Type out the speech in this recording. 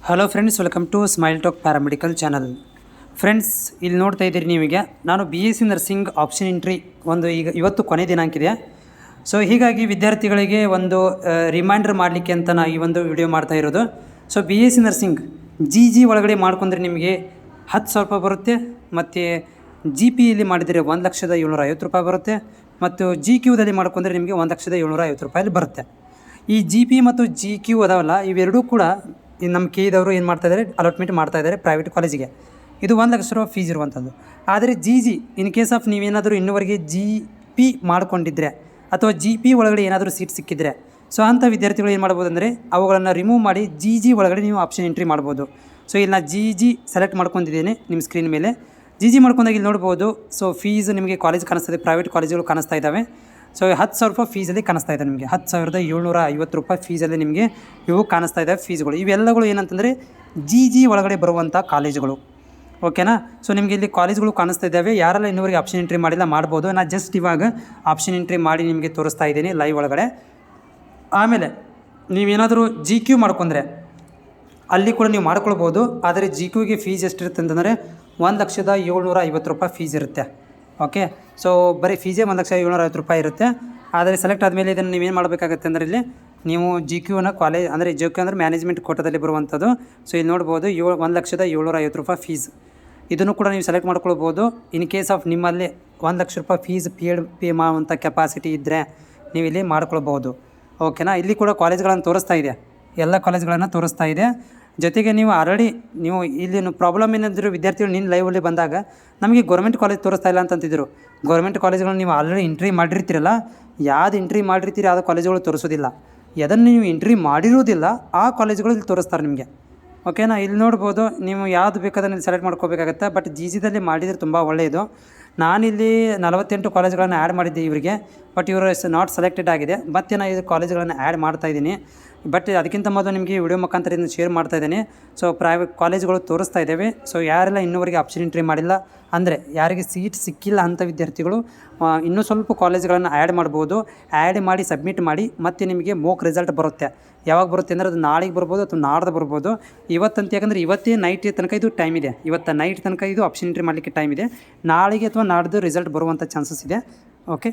Hello friends, welcome to Smile Talk paramedical channel. Friends, ಇಲ್ಲಿ ನೋಡ್ತಾ ಇದ್ದೀರಿ ನೀವೀಗ ನಾನು BSc ನರ್ಸಿಂಗ್ ಆಪ್ಷನ್ ಎಂಟ್ರಿ ಇವತ್ತು ಕೊನೆ ದಿನಾಂಕ ಇದೆ. ಸೊ ಹೀಗಾಗಿ ವಿದ್ಯಾರ್ಥಿಗಳಿಗೆ ಒಂದು ರಿಮೈಂಡರ್ ಮಾಡಲಿಕ್ಕೆ ಅಂತ ನಾನು ಈ ಒಂದು ವಿಡಿಯೋ ಮಾಡ್ತಾ ಇರೋದು. ಸೊ BSc ನರ್ಸಿಂಗ್ GG ಒಳಗಡೆ ಮಾಡ್ಕೊಂಡ್ರೆ ನಿಮಗೆ 10,000 ರೂಪಾಯಿ ಬರುತ್ತೆ, ಮತ್ತು GPಯಲ್ಲಿ ಮಾಡಿದರೆ 1,750,000 ಬರುತ್ತೆ, ಮತ್ತು GQದಲ್ಲಿ ಮಾಡ್ಕೊಂಡ್ರೆ ನಿಮಗೆ 1,750,000 ರೂಪಾಯಲ್ಲಿ ಬರುತ್ತೆ. ಈ GP ಮತ್ತು GQ ಅದಾವಲ್ಲ, ಇವೆರಡೂ ಕೂಡ ನಮ್ಮ KEದವರು ಏನು ಮಾಡ್ತಾಯಿದ್ದಾರೆ, ಅಲಾಟ್ಮೆಂಟ್ ಮಾಡ್ತಾಯಿದ್ದಾರೆ ಪ್ರೈವೇಟ್ ಕಾಲೇಜಿಗೆ. ಇದು 1,00,000 ರೂಪಾಯಿ ಫೀಸ್ ಇರುವಂಥದ್ದು. ಆದರೆ GG ಇನ್ ಕೇಸ್ ಆಫ್ ನೀವೇನಾದರೂ ಇನ್ನೂವರೆಗೆ GP ಮಾಡ್ಕೊಂಡಿದ್ದರೆ ಅಥವಾ GP ಒಳಗಡೆ ಏನಾದರೂ ಸೀಟ್ ಸಿಕ್ಕಿದರೆ, ಸೊ ಅಂಥ ವಿದ್ಯಾರ್ಥಿಗಳು ಏನು ಮಾಡ್ಬೋದು ಅಂದರೆ ಅವುಗಳನ್ನು ರಿಮೂವ್ ಮಾಡಿ GG ಒಳಗಡೆ ನೀವು ಆಪ್ಷನ್ ಎಂಟ್ರಿ ಮಾಡ್ಬೋದು. ಸೊ ಇಲ್ಲಿ ನಾನು GG ಸೆಲೆಕ್ಟ್ ಮಾಡ್ಕೊಂಡಿದ್ದೇನೆ ನಿಮ್ಮ ಸ್ಕ್ರೀನ್ ಮೇಲೆ. GG ಮಾಡ್ಕೊಂಡಾಗ ಇಲ್ಲಿ ನೋಡ್ಬೋದು. ಸೊ ಫೀಸ್ ನಿಮಗೆ ಕಾಲೇಜ್ ಕಾಣಿಸ್ತದೆ, ಪ್ರೈವೇಟ್ ಕಾಲೇಜುಗಳು ಕಾಣಿಸ್ತಾ ಇದ್ದಾವೆ. ಸೊ 10,000 ರೂಪಾಯಿ ಫೀಸಲ್ಲಿ ಕಾಣಿಸ್ತಾ ಇದೆ ನಿಮಗೆ. 10,750 ರೂಪಾಯಿ ಫೀಸಲ್ಲಿ ನಿಮಗೆ ಇವು ಕಾಣಿಸ್ತಾ ಇದ್ದಾವೆ ಫೀಸ್ಗಳು. ಇವೆಲ್ಲಗಳು ಏನಂತಂದರೆ GG ಒಳಗಡೆ ಬರುವಂಥ ಕಾಲೇಜುಗಳು. ಓಕೆನಾ? ಸೊ ನಿಮಗೆ ಇಲ್ಲಿ ಕಾಲೇಜ್ಗಳು ಕಾಣಿಸ್ತಾ ಇದ್ದಾವೆ. ಯಾರೆಲ್ಲ ಇನ್ನೂವರೆಗೆ ಆಪ್ಷನ್ ಎಂಟ್ರಿ ಮಾಡಿಲ್ಲ ಮಾಡ್ಬೋದು. ನಾನು ಜಸ್ಟ್ ಇವಾಗ ಆಪ್ಷನ್ ಎಂಟ್ರಿ ಮಾಡಿ ನಿಮಗೆ ತೋರಿಸ್ತಾ ಇದ್ದೀನಿ ಲೈವ್ ಒಳಗಡೆ. ಆಮೇಲೆ ನೀವೇನಾದರೂ GQ ಮಾಡ್ಕೊಂಡ್ರೆ ಅಲ್ಲಿ ಕೂಡ ನೀವು ಮಾಡ್ಕೊಳ್ಬೋದು. ಆದರೆ GQಗೆ ಫೀಸ್ ಎಷ್ಟಿರುತ್ತೆ ಅಂತಂದರೆ 1,750,000 ರೂಪಾಯಿ ಫೀಸ್ ಇರುತ್ತೆ. ಓಕೆ, ಸೊ ಬರೀ ಫೀಸೇ 1,750,000 ರೂಪಾಯಿ ಇರುತ್ತೆ. ಆದರೆ ಸೆಲೆಕ್ಟ್ ಆದಮೇಲೆ ಇದನ್ನು ನೀವೇನು ಮಾಡಬೇಕಾಗುತ್ತೆ ಅಂದರೆ ಇಲ್ಲಿ ನೀವು GQನ ಕಾಲೇಜ್ ಅಂದರೆ GQ ಅಂದರೆ ಮ್ಯಾನೇಜ್ಮೆಂಟ್ ಕೋಟಾದಲ್ಲಿ ಬರುವಂಥದ್ದು. ಸೊ ಇಲ್ಲಿ ನೋಡ್ಬೋದು 1,750,000 ರೂಪಾಯಿ ಫೀಸ್. ಇದನ್ನು ಕೂಡ ನೀವು ಸೆಲೆಕ್ಟ್ ಮಾಡ್ಕೊಳ್ಬೋದು. ಇನ್ ಕೇಸ್ ಆಫ್ ನಿಮ್ಮಲ್ಲಿ 1,00,000 ರೂಪಾಯಿ ಫೀಸ್ ಪೇ ಮಾಡುವಂಥ ಕೆಪಾಸಿಟಿ ಇದ್ದರೆ ನೀವು ಇಲ್ಲಿ ಮಾಡ್ಕೊಳ್ಬೋದು. ಓಕೆನಾ? ಇಲ್ಲಿ ಕೂಡ ಕಾಲೇಜ್ಗಳನ್ನು ತೋರಿಸ್ತಾ ಇದೆ, ಎಲ್ಲ ಕಾಲೇಜ್ಗಳನ್ನು ತೋರಿಸ್ತಾ ಇದೆ. ಜೊತೆಗೆ ನೀವು ನೀವು ಇಲ್ಲಿ ಪ್ರಾಬ್ಲಮ್ ಏನಾದರೂ ವಿದ್ಯಾರ್ಥಿಗಳು ನಿನ್ನ ಲೈವಲ್ಲಿ ಬಂದಾಗ ನಮಗೆ ಗೌರ್ಮೆಂಟ್ ಕಾಲೇಜ್ ತೋರಿಸ್ತಾ ಇಲ್ಲ ಅಂತಂತಿದ್ರು. ಗೌರ್ಮೆಂಟ್ ಕಾಲೇಜ್ಗಳನ್ನ ನೀವು ಆಲ್ರೆಡಿ ಎಂಟ್ರಿ ಮಾಡಿರ್ತೀರಲ್ಲ, ಯಾವ್ದು ಎಂಟ್ರಿ ಮಾಡಿರ್ತೀರಿ ಆ ಕಾಲೇಜುಗಳು ತೋರಿಸೋದಿಲ್ಲ. ಅದನ್ನು ನೀವು ಎಂಟ್ರಿ ಮಾಡಿರೋದಿಲ್ಲ ಆ ಕಾಲೇಜುಗಳು ಇಲ್ಲಿ ತೋರಿಸ್ತಾರೆ ನಿಮಗೆ. ಓಕೆನಾ? ಇಲ್ಲಿ ನೋಡ್ಬೋದು, ನೀವು ಯಾವುದು ಬೇಕಾದ್ರೆ ಇಲ್ಲಿ ಸೆಲೆಕ್ಟ್ ಮಾಡ್ಕೋಬೇಕಾಗತ್ತೆ. ಬಟ್ GGದಲ್ಲಿ ಮಾಡಿದರೆ ತುಂಬ ಒಳ್ಳೆಯದು. ನಾನಿಲ್ಲಿ 48 ಕಾಲೇಜ್ಗಳನ್ನು ಆ್ಯಡ್ ಮಾಡಿದ್ದೆ ಇವರಿಗೆ, ಬಟ್ ಇವರು ನಾಟ್ ಸೆಲೆಕ್ಟೆಡ್ ಆಗಿದೆ. ಮತ್ತು ನಾನು ಇದು ಕಾಲೇಜ್ಗಳನ್ನು ಆ್ಯಡ್ ಮಾಡ್ತಾಯಿದ್ದೀನಿ. ಬಟ್ ಅದಕ್ಕಿಂತ ಮೊದಲು ನಿಮಗೆ ವಿಡಿಯೋ ಮುಖಾಂತರ ಇದನ್ನು ಶೇರ್ ಮಾಡ್ತಾಯಿದ್ದೀನಿ. ಸೊ ಪ್ರೈವೇಟ್ ಕಾಲೇಜ್ಗಳು ತೋರಿಸ್ತಾ ಇದ್ದೇವೆ. ಸೊ ಯಾರೆಲ್ಲ ಇನ್ನೂವರೆಗೆ ಆಪ್ಷನ್ ಎಂಟ್ರಿ ಮಾಡಿಲ್ಲ ಅಂದರೆ ಯಾರಿಗೆ ಸೀಟ್ ಸಿಕ್ಕಿಲ್ಲ ಅಂಥ ವಿದ್ಯಾರ್ಥಿಗಳು ಇನ್ನೂ ಸ್ವಲ್ಪ ಕಾಲೇಜ್ಗಳನ್ನು ಆ್ಯಡ್ ಮಾಡ್ಬೋದು. ಆ್ಯಡ್ ಮಾಡಿ ಸಬ್ಮಿಟ್ ಮಾಡಿ, ಮತ್ತು ನಿಮಗೆ ಮೋಕ್ ರಿಸಲ್ಟ್ ಬರುತ್ತೆ. ಯಾವಾಗ ಬರುತ್ತೆ ಅಂದರೆ ಅದು ನಾಳೆಗೆ ಬರ್ಬೋದು ಅಥವಾ ನಾಡ್ದು ಬರ್ಬೋದು. ಇವತ್ತಂತ ಯಾಕಂದರೆ ಇವತ್ತೇ ನೈಟ್ ತನಕ ಇದು ಟೈಮ್ ಇದೆ. ಇವತ್ತು ನೈಟ್ ತನಕ ಇದು ಆಪ್ಷನ್ ಎಂಟ್ರಿ ಮಾಡಲಿಕ್ಕೆ ಟೈಮ್ ಇದೆ. ನಾಳೆಗೆ ಅಥವಾ ನಾಡ್ದು ರಿಸಲ್ಟ್ ಬರುವಂಥ ಚಾನ್ಸಸ್ ಇದೆ. ಓಕೆ.